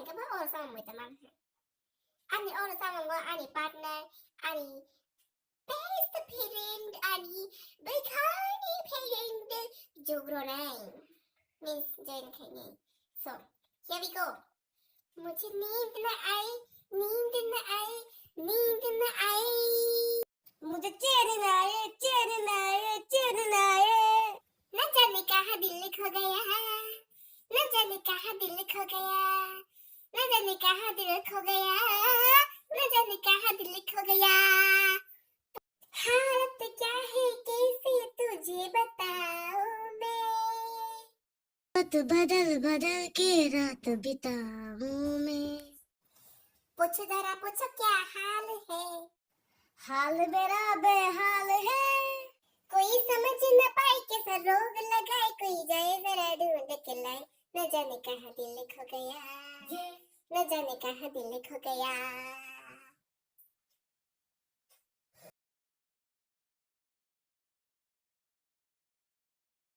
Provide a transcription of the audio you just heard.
ba oras sama mo teman? Ani oras sama mo, ani partner, ani best parent, ani bekani parent, jogro nahi. Means join khaini. So here we go. मुझे नींद न आई, नींद न आई, नींद न आई, मुझे चैन न आए, चैन न आए, चैन न आए। न जाने कहाँ दिल खो गया, न जाने कहाँ दिल खो गया, न जाने कहाँ दिल खो गया, न जाने कहाँ दिल खो गया। हालत क्या है कैसे तुझे बताऊं मैं, रात बदल बदल के रात बिताऊं मैं। पूछो जरा पूछो क्या हाल है, हाल मेरा बेहाल है। कोई समझ न पाए कैसा रोग लगाए, कोई जाए जरा ढूंढ के लाए। न जाने कहाँ दिल खो गया, न जाने कहाँ दिल खो गया।